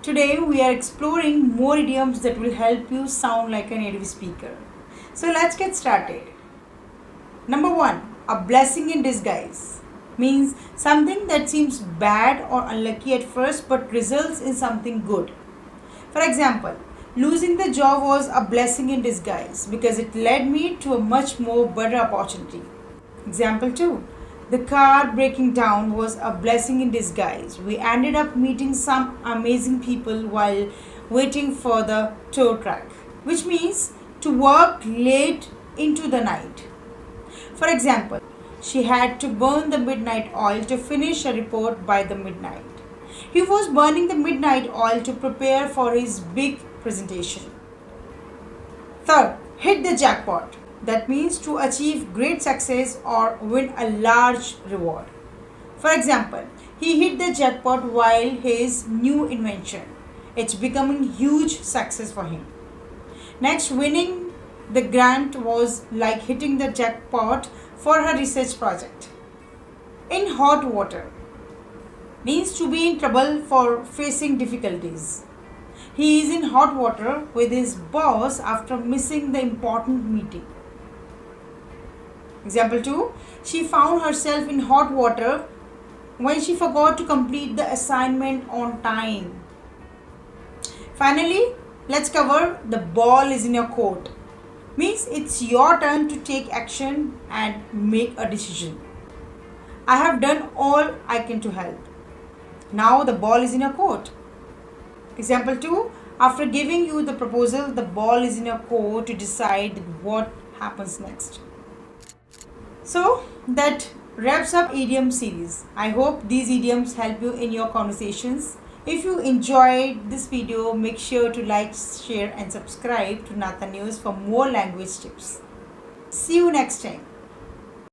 Today we are exploring more idioms that will help you sound like a native speaker. So let's get started. Number 1, a blessing in disguise means something that seems bad or unlucky at first but results in something good. For example, losing the job was a blessing in disguise because it led me to a much more better opportunity. Example 2. The car breaking down was a blessing in disguise. We ended up meeting some amazing people while waiting for the tow truck, which means to work late into the night. For example, she had to burn the midnight oil to finish a report by the midnight. He was burning the midnight oil to prepare for his big presentation. Third, hit the jackpot. That means to achieve great success or win a large reward. For example, he hit the jackpot while his new invention. It's becoming huge success for him. Next, winning the grant was like hitting the jackpot for her research project. In hot water means to be in trouble for facing difficulties. He is in hot water with his boss after missing the important meeting. Example 2. She found herself in hot water when she forgot to complete the assignment on time. Finally, let's cover the ball is in your court. Means it's your turn to take action and make a decision. I have done all I can to help. Now the ball is in your court. Example 2. After giving you the proposal, the ball is in your court to decide what happens next. So that wraps up idiom series. I hope these idioms help you in your conversations. If you enjoyed this video, make sure to like, share and subscribe to Nathan News for more language tips. See you next time.